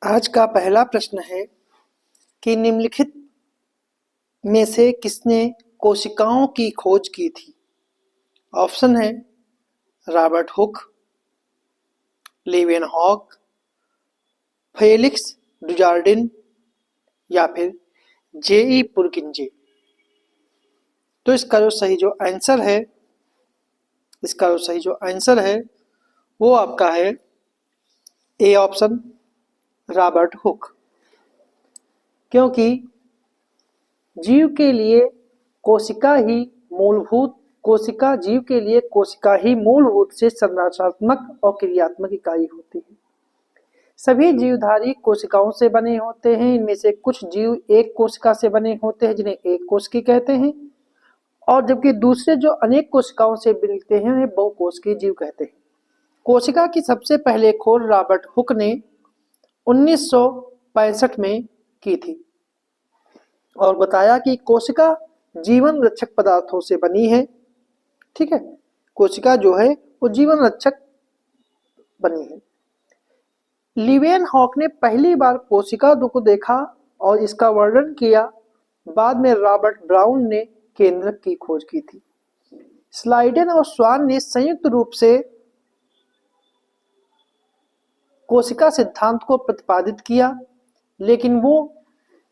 आज का पहला प्रश्न है कि निम्नलिखित में से किसने कोशिकाओं की खोज की थी। ऑप्शन है रॉबर्ट हुक, लीवेनहॉक, फेलिक्स डुजार्डिन या फिर जेई पुरकिंजे। तो इसका जो सही आंसर है वो आपका है ए ऑप्शन रॉबर्ट हुक। क्योंकि जीव के लिए कोशिका ही मूलभूत से संरचनात्मक और क्रियात्मक इकाई होती है। सभी जीवधारी कोशिकाओं से बने होते हैं। इनमें से कुछ जीव एक कोशिका से बने होते हैं जिन्हें एक कोशिकी कहते हैं, और जबकि दूसरे जो अनेक कोशिकाओं से मिलते हैं उन्हें बहुकोशिकीय जीव कहते हैं। कोशिका की सबसे पहले खोज रॉबर्ट हुक ने 1965 में की थी और बताया कि कोशिका जीवन रक्षक पदार्थों से बनी है। ठीक है, कोशिका जो है वो जीवन रक्षक बनी है। लीवेनहॉक ने पहली बार कोशिका को देखा और इसका वर्णन किया। बाद में रॉबर्ट ब्राउन ने केंद्रक की खोज की थी। स्लाइडन और स्वान ने संयुक्त रूप से कोशिका सिद्धांत को प्रतिपादित किया, लेकिन वो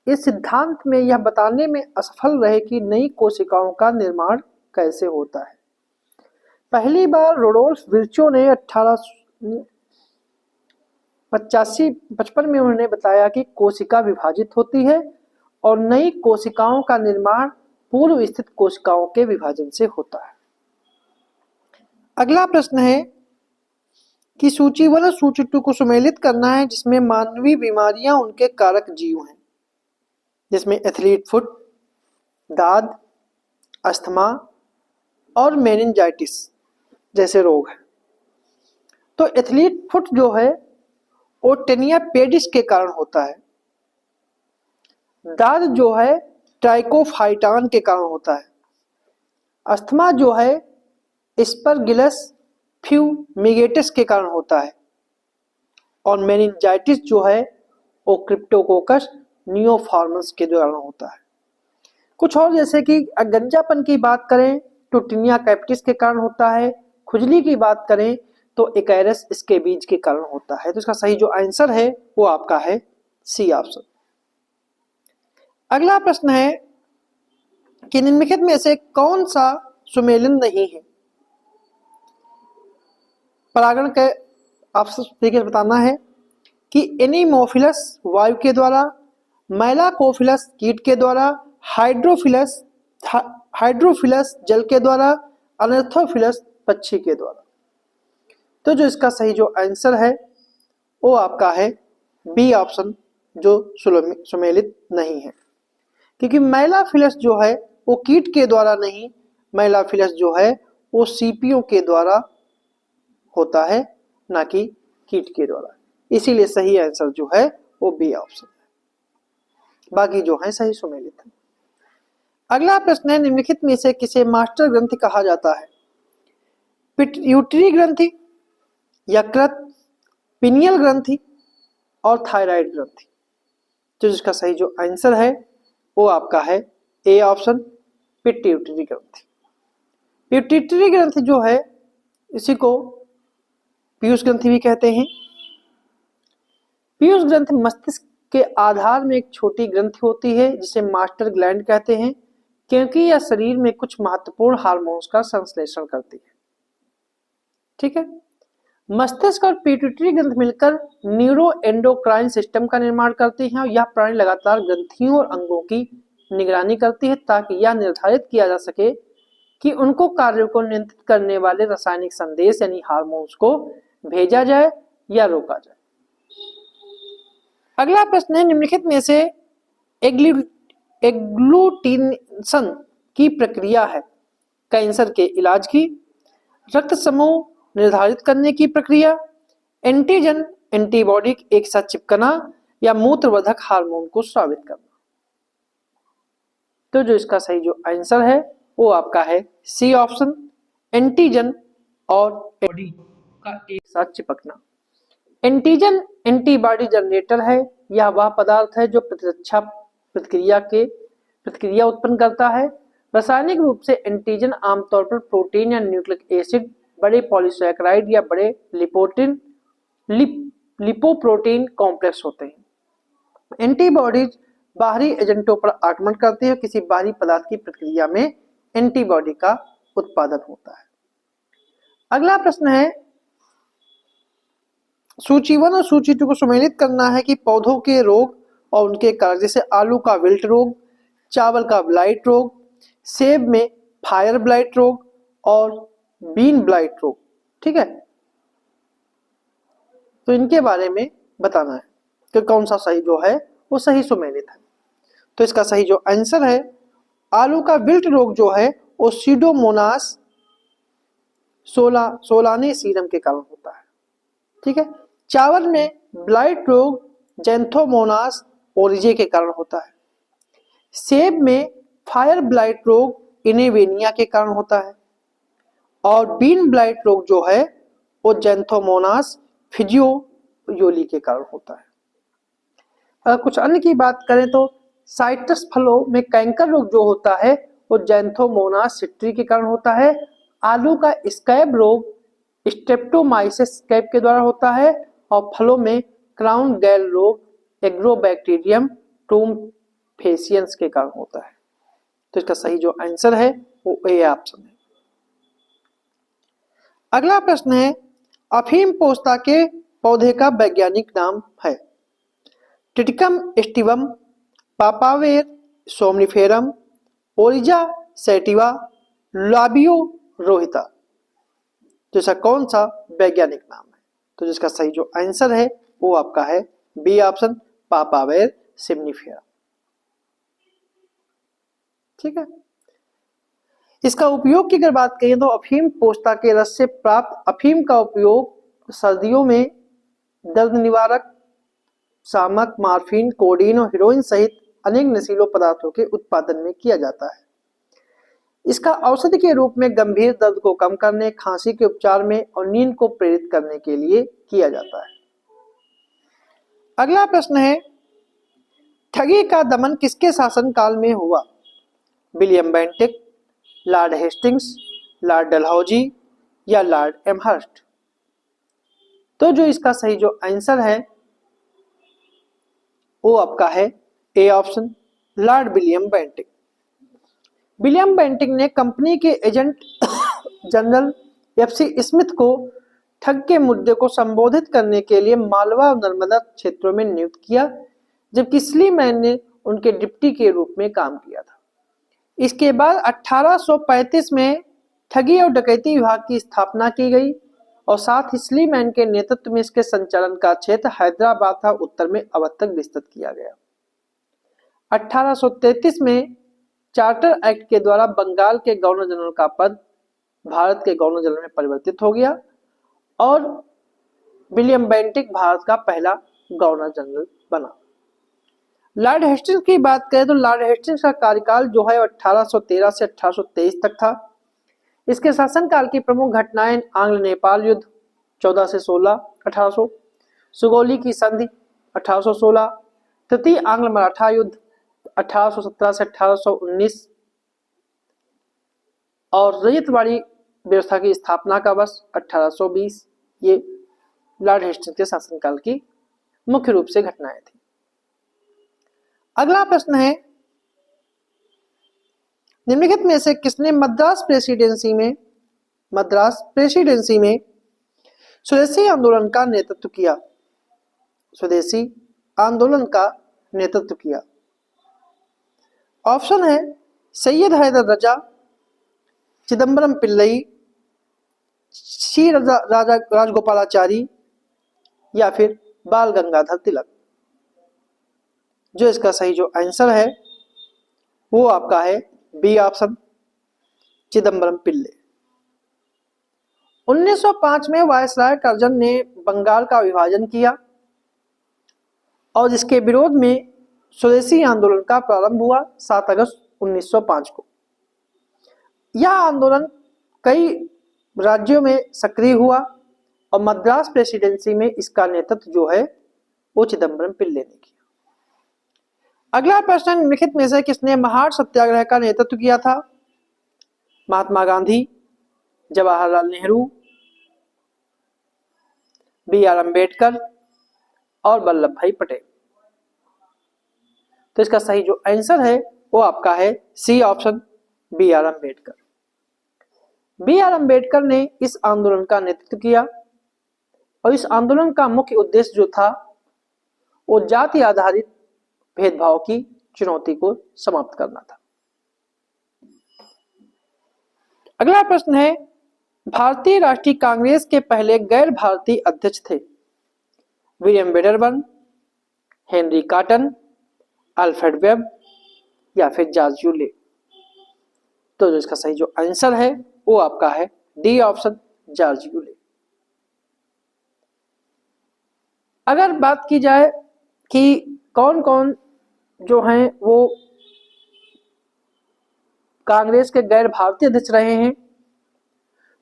इस सिद्धांत में यह बताने में असफल रहे कि नई कोशिकाओं का निर्माण कैसे होता है। पहली बार रोडोल्फ विर्चो ने 1855 में उन्होंने बताया कि कोशिका विभाजित होती है और नई कोशिकाओं का निर्माण पूर्व स्थित कोशिकाओं के विभाजन से होता है। अगला प्रश्न है कि सूचीबद्ध सूचियों को सुमेलित करना है जिसमें मानवीय बीमारियां उनके कारक जीव हैं, जिसमें एथलीट फुट, दाद, अस्थमा और मेनिंजाइटिस जैसे रोग हैं। तो एथलीट फुट जो है वो टेनिया पेडिस के कारण होता है। दाद जो है ट्राइकोफाइटान के कारण होता है। अस्थमा जो है एस्परगिलस फ्यूमिगेटस के कारण होता है, और मेनिंजाइटिस जो है वो क्रिप्टोकोकस नियोफॉर्मस के कारण होता है। कुछ और जैसे कि गंजापन की बात करें तो टीनिया कैपिटिस के कारण होता है। खुजली की बात करें तो इकायरस इसके बीज के कारण होता है। तो इसका सही जो आंसर है वो आपका है सी ऑप्शन। अगला प्रश्न है कि निम्नलिखित में से कौन सा सुमेलन नहीं है। परागण के आपसे तरीके से बताना है कि एनीमोफिलस वायु के द्वारा, मैलाकोफिलस कीट के द्वारा, हाइड्रोफिलस जल के द्वारा, अनर्थोफिलस पक्षी के द्वारा। तो जो इसका सही जो आंसर है वो आपका है बी ऑप्शन, जो सुमेलित नहीं है। क्योंकि मैलाफिलस जो है वो कीट के द्वारा नहीं, मैलाफिलस जो है वो सीपियों के द्वारा होता है, ना कि कीट के द्वारा। इसीलिए सही आंसर जो है वो बी ऑप्शन है। बाकी जो है सही सुमेलित है। अगला प्रश्न है निम्नलिखित में से किसे मास्टर ग्रंथि कहा जाता है। पिट्यूटरी ग्रंथि, यकृत, पिनियल ग्रंथि और थायराइड ग्रंथि। तो जिसका सही जो आंसर है वो आपका है ए ऑप्शन, पिट्यूटरी ग्रंथि। पिट्यूटरी ग्रंथि जो है इसी को पीयूष ग्रंथि भी कहते हैं। पीयूष ग्रंथि मस्तिष्क के आधार में एक छोटी ग्रंथि होती है जिसे मास्टर ग्लैंड कहते हैं, क्योंकि यह शरीर में कुछ महत्वपूर्ण हार्मोन्स का संश्लेषण करती है। ठीक है, मस्तिष्क और पिट्यूटरी ग्रंथि मिलकर न्यूरो एंडोक्राइन सिस्टम का निर्माण करती हैं और यह प्राणी लगातार ग्रंथियों और अंगों की निगरानी करती है ताकि यह निर्धारित किया जा सके कि उनको कार्यों को नियंत्रित करने वाले रासायनिक संदेश यानी हार्मोन्स को भेजा जाए या रोका जाए। अगला प्रश्न है निम्नलिखित में से एग्लूटिनेशन की प्रक्रिया है कैंसर के इलाज की, रक्त समूह निर्धारित करने की प्रक्रिया, एंटीजन एंटीबॉडी एक साथ चिपकना या मूत्रवर्धक हार्मोन को स्रावित करना। तो जो इसका सही जो आंसर है वो आपका है सी ऑप्शन, एंटीजन और एंटीबॉडी का एक साथ चिपकना। एंटीजन एंटीबॉडी जनरेटर है, यह वह पदार्थ है जो प्रतिरक्षा प्रतिक्रिया उत्पन्न करता है। रासायनिक रूप से एंटीजन आमतौर पर प्रोटीन या न्यूक्लिक एसिड, बड़े पॉलीसैकेराइड या बड़े लिपोप्रोटीन कॉम्प्लेक्स होते हैं। एंटीबॉडीज बाहरी एजेंटों पर आक्रमण करती है, किसी बाहरी पदार्थ की प्रतिक्रिया में एंटीबॉडी का उत्पादन होता है। अगला प्रश्न है, सूची 1 और सूची 2 को सम्मिलित करना है कि पौधों के रोग और उनके कारण, जैसे आलू का विल्ट रोग, चावल का ब्लाइट रोग, सेब में फायर ब्लाइट रोग और बीन ब्लाइट रोग। ठीक है, तो इनके बारे में बताना है कि कौन सा सही जो है वो सही सुमेलित है। तो इसका सही जो आंसर है, आलू का विल्ट रोग जो है वो सीडोमोनास सोलाने सीरम के कारण होता है। ठीक है, चावल में ब्लाइट रोग जेंथोमोनास ओरिजे के कारण होता है। सेब में फायर ब्लाइट रोग इनेवेनिया के कारण होता है और बीन ब्लाइट रोग जो है वो जेंथोमोनास फिजियोली के कारण होता है। अगर कुछ अन्य की बात करें तो साइट्रस फलों में कैंकर रोग जो होता है वो जेंथोमोनास सिट्री के कारण होता है। आलू का स्कैब रोग स्ट्रेप्टोमाइसिस स्कैब के द्वारा होता है और फलों में क्राउन गैल रोग एग्रोबैक्टीरियम टूम्फेसियंस के कारण होता है। तो इसका सही जो आंसर है वो ए ऑप्शन है। अगला प्रश्न है, अफीम पोस्ता के पौधे का वैज्ञानिक नाम है। Triticum aestivum, Papaver somniferum, Oryza sativa, Labeo rohita. तो इसका कौन सा वैज्ञानिक नाम है? तो जिसका सही जो आंसर है वो आपका है बी ऑप्शन, पापावेर सोमनिफेरम। ठीक है, इसका उपयोग की अगर बात करें तो अफीम पोस्ता के रस से प्राप्त अफीम का उपयोग सर्दियों में दर्द निवारक, शामक, मार्फिन, कोडीन और हीरोइन सहित अनेक नशीलों पदार्थों के उत्पादन में किया जाता है। इसका औषधि के रूप में गंभीर दर्द को कम करने, खांसी के उपचार में और नींद को प्रेरित करने के लिए किया जाता है। अगला प्रश्न है, ठगी का दमन किसके शासनकाल में हुआ? William Bentinck, Lord Hastings, Lord Dalhousie या लॉर्ड एमहर्स्ट? तो जो इसका सही जो आंसर है वो आपका है A option, Lord William Bentinck. William Bentinck ने कंपनी के एजेंट जनरल एफसी स्मिथ को ठग के मुद्दे को संबोधित करने के लिए मालवा और नर्मदा क्षेत्रों में नियुक्त किया, जबकि स्लीमैन ने उनके डिप्टी के रूप में काम किया था। इसके बाद 1835 में ठगी और डकैती विभाग की स्थापना की गई और साथ ही स्लीमैन के नेतृत्व में इसके संचालन का क्षेत्र हैदराबाद था उत्तर में अवध तक विस्तृत किया गया। 1833 में चार्टर एक्ट के द्वारा बंगाल के गवर्नर जनरल का पद भारत के गवर्नर जनरल में परिवर्तित हो गया और विलियम बेंटिक भारत का पहला गवर्नर जनरल बना। लॉर्ड हेस्टिंग्स की बात करें तो लॉर्ड हेस्टिंग्स का कार्यकाल जो है 1813 से 1823 तक था। इसके शासनकाल की प्रमुख घटनाएं आंग्ल नेपाल युद्ध 14 से 16 1800, सुगौली की संधि 1816, तृतीय आंग्ल मराठा युद्ध 1817 से 1819 और रैयतवाड़ी व्यवस्था की स्थापना का वर्ष 1820। ये लॉर्ड हेस्टिंग्स के शासनकाल की मुख्य रूप से घटनाएं थी। अगला प्रश्न है, निम्नलिखित में से किसने मद्रास प्रेसिडेंसी में स्वदेशी आंदोलन का नेतृत्व किया? स्वदेशी आंदोलन का नेतृत्व किया। ऑप्शन है सैयद हैदर रजा, चिदम्बरम पिल्लई, सी राजगोपालाचारी या फिर बाल गंगाधर तिलक। जो इसका सही जो आंसर है वो आपका है बी ऑप्शन, चिदम्बरम पिल्ले। 1905 में वायसराय कर्जन ने बंगाल का विभाजन किया और इसके विरोध में स्वदेशी आंदोलन का प्रारंभ हुआ 7 अगस्त 1905 को। यह आंदोलन कई राज्यों में सक्रिय हुआ और मद्रास प्रेसिडेंसी में इसका नेतृत्व जो है वो चिदम्बरम पिल्ले ने किया। अगला प्रश्न है, निम्नलिखित में से किसने महार सत्याग्रह का नेतृत्व किया था? महात्मा गांधी, जवाहरलाल नेहरू, B.R. अम्बेडकर और वल्लभ भाई पटेल। तो इसका सही जो आंसर है वो आपका है C option, B.R. Ambedkar. B.R. Ambedkar ने इस आंदोलन का नेतृत्व किया और इस आंदोलन का मुख्य उद्देश्य जो था वो जाति आधारित भेदभाव की चुनौती को समाप्त करना था। अगला प्रश्न है, भारतीय राष्ट्रीय कांग्रेस के पहले गैर भारतीय अध्यक्ष थे? William Wedderburn, Henry cotton, Alfred web या फिर जॉर्ज यूले। तो जो इसका सही जो आंसर है वो आपका है डी ऑप्शन, जॉर्ज यूले। अगर बात की जाए कि कौन कौन जो हैं वो कांग्रेस के गैर भारतीय अध्यक्ष रहे हैं,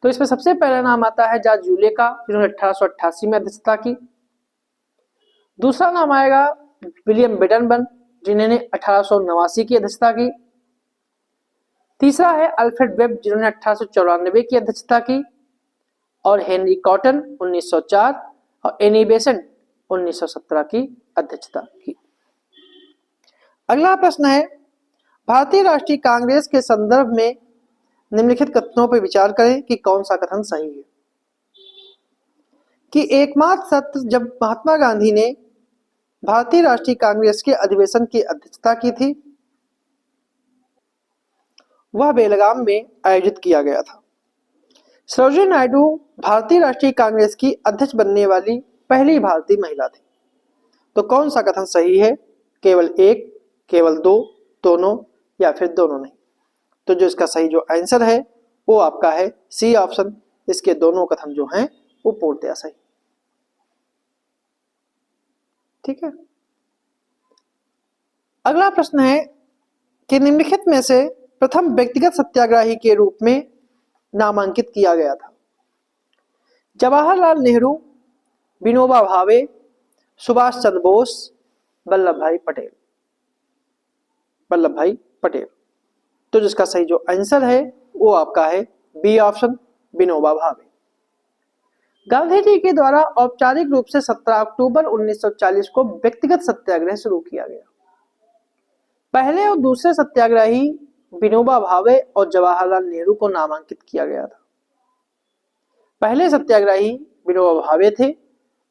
तो इसमें सबसे पहला नाम आता है जॉर्ज यूले का, जिन्होंने 1888 में अध्यक्षता की। दूसरा नाम आएगा विलियम वेडरबर्न, जिन्होंने 1889 की अध्यक्षता की। तीसरा है अल्फ्रेड वेब, जिन्होंने 1894 की अध्यक्षता की। और हेनरी कॉटन 1904 और एनी बेसेंट 1917 की अध्यक्षता की। अगला प्रश्न है, भारतीय राष्ट्रीय कांग्रेस के संदर्भ में निम्नलिखित कथनों पर विचार करें कि कौन सा कथन सही है। कि एकमात्र सत्र जब महात्मा गांधी ने भारतीय राष्ट्रीय कांग्रेस के अधिवेशन की अध्यक्षता की थी वह बेलगाम में आयोजित किया गया था। सरोजिनी नायडू भारतीय राष्ट्रीय कांग्रेस की अध्यक्ष बनने वाली पहली भारतीय महिला थी। तो कौन सा कथन सही है? केवल एक, केवल दो, दोनों या फिर दोनों नहीं? तो जो इसका सही जो आंसर है वो आपका है सी ऑप्शन, इसके दोनों कथन जो हैं वो पूर्णतया सही। ठीक है। अगला प्रश्न है कि निम्नलिखित में से प्रथम व्यक्तिगत सत्याग्रही के रूप में नामांकित किया गया था? जवाहरलाल नेहरू, विनोबा भावे, सुभाष चंद्र बोस, वल्लभ भाई पटेल। वल्लभ भाई पटेल। तो जिसका सही जो आंसर है वो आपका है बी ऑप्शन, विनोबा भावे। गांधी जी के द्वारा औपचारिक रूप से 17 अक्टूबर 1940 को व्यक्तिगत सत्याग्रह शुरू किया गया। पहले और दूसरे सत्याग्रही विनोबा भावे और जवाहरलाल नेहरू को नामांकित किया गया था। पहले सत्याग्रही विनोबा भावे थे,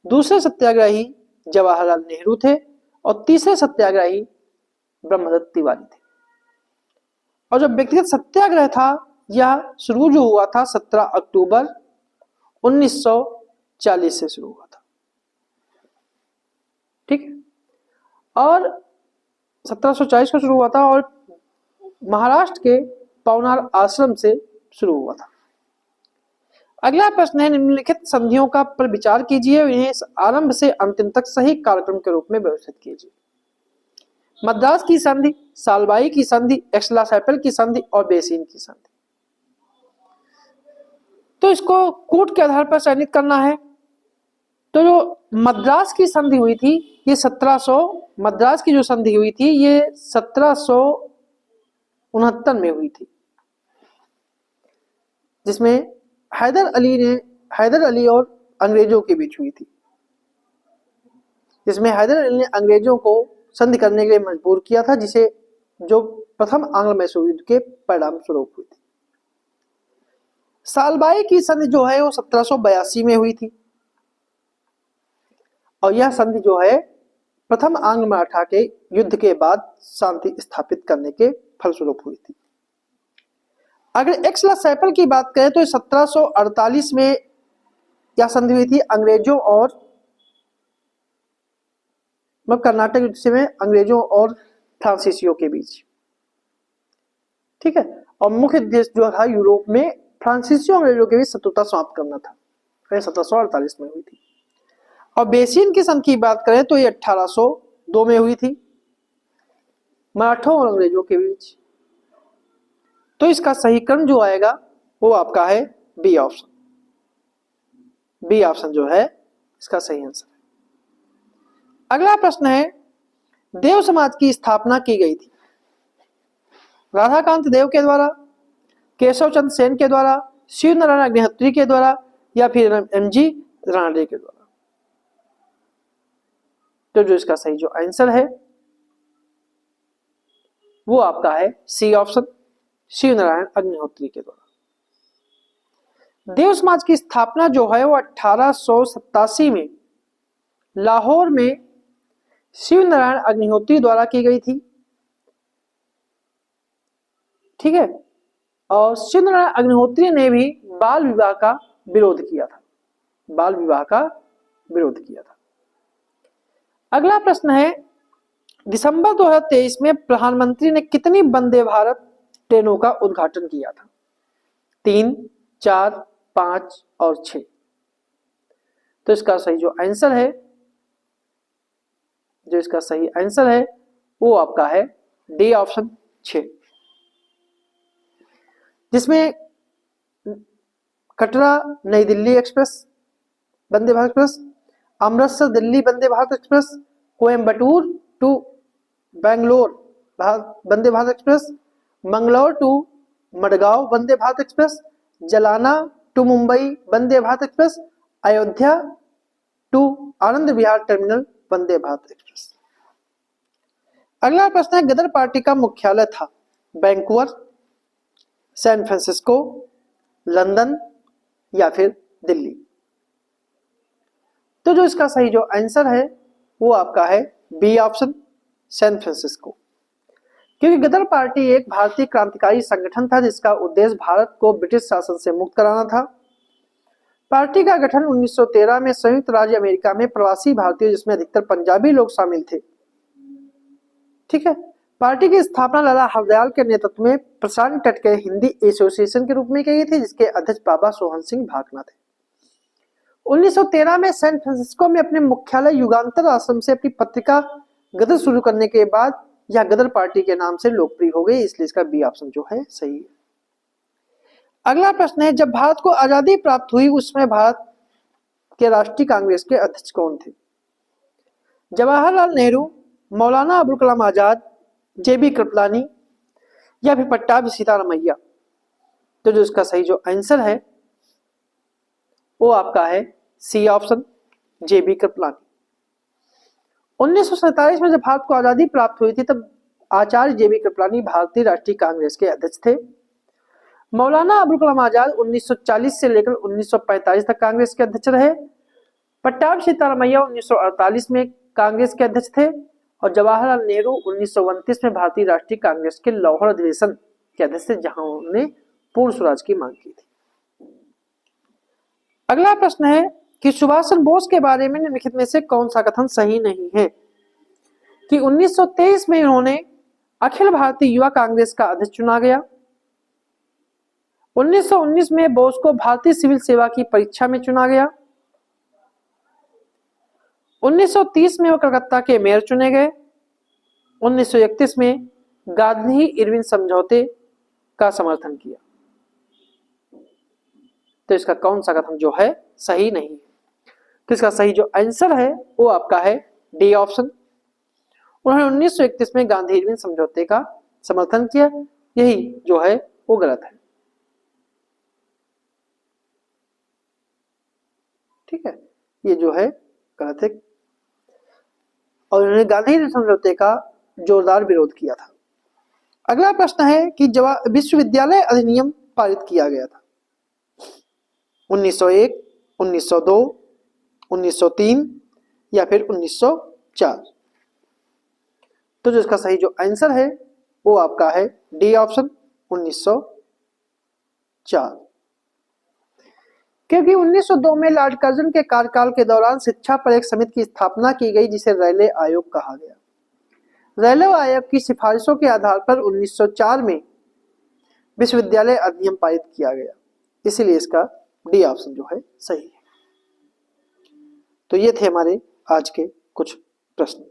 दूसरे सत्याग्रही जवाहरलाल नेहरू थे और तीसरे सत्याग्रही ब्रह्मदत्त तिवारी थे। और जो व्यक्तिगत सत्याग्रह था यह शुरू जो हुआ था 17 अक्टूबर 1940 से शुरू हुआ था। ठीक है। और 1740 को शुरू हुआ था और महाराष्ट्र के पवनार आश्रम से शुरू हुआ था। अगला प्रश्न है, निम्नलिखित संधियों का पर विचार कीजिए और इन्हें आरंभ से अंतिम तक सही कार्यक्रम के रूप में व्यवस्थित कीजिए। मद्रास की संधि, सालबाई की संधि, एक्सला-सैपल की संधि और बेसिन की संधि। तो इसको कूट के आधार पर चयनित करना है। तो जो मद्रास की संधि हुई थी ये 1700, मद्रास की जो संधि हुई थी ये 1769 में हुई थी, जिसमें हैदर अली और अंग्रेजों के बीच हुई थी, जिसमें हैदर अली ने अंग्रेजों को संधि करने के लिए मजबूर किया था, जिसे जो प्रथम आंग्ल मैसूर युद्ध के परिणाम स्वरूप हुई थी। सालबाई की संधि जो है वो 1782 में हुई थी और यह संधि जो है प्रथम आंग्ल मराठा के युद्ध के बाद शांति स्थापित करने के फलस्वरूप हुई थी। अगर एक्सला-सैपल की बात करें तो 1748 में यह संधि हुई थी अंग्रेजों और कर्नाटक युद्ध में अंग्रेजों और फ्रांसीसियों के बीच। ठीक है। और मुख्य देश जो था यूरोप में फ्रांसीसियों अंग्रेजों के बीच शत्रुता समाप्त करना था, 1748 में हुई थी। और बेसिन की संधि की बात करें तो ये 1802 में हुई थी मराठों और अंग्रेजों के बीच। तो इसका सही क्रम जो आएगा वो आपका है बी ऑप्शन। बी ऑप्शन जो है इसका सही आंसर है। अगला प्रश्न है, देव समाज की स्थापना की गई थी राधाकांत देव के द्वारा, केशव चंद्र सेन के द्वारा, शिव नारायण अग्निहोत्री के द्वारा, या फिर एमजी रानडे के द्वारा। तो जो इसका सही जो आंसर है वो आपका है सी ऑप्शन, शिव नारायण अग्निहोत्री के द्वारा। देव समाज की स्थापना जो है वो 1887 में लाहौर में शिव नारायण अग्निहोत्री द्वारा की गई थी। ठीक है, और शिव नारायण अग्निहोत्री ने भी बाल विवाह का विरोध किया था, बाल विवाह का विरोध किया था। अगला प्रश्न है, दिसंबर 2023 में प्रधानमंत्री ने कितनी वंदे भारत ट्रेनों का उद्घाटन किया था? 3, 4, 5 और 6। तो इसका सही जो आंसर है, वो आपका है डी ऑप्शन 6, जिसमें Katra Nai Delhi express Vande Bharat express, Amritsar Delhi Vande Bharat express, Coimbatore to Bangalore Vande Bharat express, Mangalore to Madgaon Vande Bharat express, Jalna to Mumbai Vande Bharat express, Ayodhya to Anand Vihar terminal Vande Bharat express. अगला प्रश्न है, गदर पार्टी का मुख्यालय था वैंकूवर, सैन फ्रांसिस्को, लंदन या फिर दिल्ली? तो जो इसका सही जो आंसर है वो आपका है बी ऑप्शन, सैन फ्रांसिस्को, क्योंकि गदर पार्टी एक भारतीय क्रांतिकारी संगठन था जिसका उद्देश्य भारत को ब्रिटिश शासन से मुक्त कराना था। पार्टी का गठन 1913 में संयुक्त राज्य अमेरिका में प्रवासी भारतीय, जिसमें अधिकतर पंजाबी लोग शामिल थे। ठीक है, पार्टी की स्थापना लाला हरदयाल के नेतृत्व में प्रशांत तट के हिंदी एसोसिएशन के रूप में की गई थी, जिसके अध्यक्ष बाबा सोहन सिंह भाकना थे। 1913 में सैन फ्रांसिस्को में अपने मुख्यालय युगांतर आश्रम से अपनी पत्रिका गदर शुरू करने के बाद यह गदर पार्टी के नाम से लोकप्रिय हो गई, इसलिए इसका बी ऑप्शन जो है सही है। अगला प्रश्न है, जब भारत को आजादी प्राप्त हुई उस समय भारत के राष्ट्रीय कांग्रेस के अध्यक्ष कौन थे? जवाहरलाल नेहरू, मौलाना अबुल कलाम आजाद, जेबी कृपलानी या फिर पट्टाभी सीतारामैया? तो जो इसका सही जो आंसर है वो आपका है सी ऑप्शन, जेबी कृपलानी। 1947 में जब भारत को आजादी प्राप्त हुई थी तब आचार्य जेबी कृपलानी भारतीय राष्ट्रीय कांग्रेस के अध्यक्ष थे। मौलाना अबुल कलाम आजाद 1940 से लेकर 1945 तक कांग्रेस के अध्यक्ष रहे। पट्टाभी सीतारामैया 1948 में कांग्रेस के अध्यक्ष थे और जवाहरलाल नेहरू 1929 में भारतीय राष्ट्रीय कांग्रेस के लाहौर अधिवेशन के अध्यक्ष थे, जहां उन्होंने पूर्ण स्वराज की मांग की थी। अगला प्रश्न है कि सुभाष चंद्र बोस के बारे में निम्नलिखित में से कौन सा कथन सही नहीं है? कि 1923 में उन्होंने अखिल भारतीय युवा कांग्रेस का अध्यक्ष चुना गया। 1919 में बोस को भारतीय सिविल सेवा की परीक्षा में चुना गया। 1930 में वो कलकत्ता के मेयर चुने गए। 1931 में गांधी इरविन समझौते का समर्थन किया। तो इसका कौन सा कथन जो है सही नहीं है? तो इसका सही जो आंसर है वो आपका है डी ऑप्शन। उन्होंने 1931 में गांधी इरविन समझौते का समर्थन किया, यही जो है वो गलत है। ठीक है, ये जो है गलत है और उन्होंने गांधी इरविन समझौते का जोरदार विरोध किया था। अगला प्रश्न है कि विश्वविद्यालय अधिनियम पारित किया गया था 1901, 1902, 1903 या फिर 1904? तो जो इसका सही जो आंसर है वो आपका है डी ऑप्शन, 1904, क्योंकि 1902 में लॉर्ड कर्जन के कार्यकाल के दौरान शिक्षा पर एक समिति की स्थापना की गई जिसे रैले आयोग कहा गया। रैले आयोग की सिफारिशों के आधार पर 1904 में विश्वविद्यालय अधिनियम पारित किया गया, इसीलिए इसका डी ऑप्शन जो है सही है। तो ये थे हमारे आज के कुछ प्रश्न।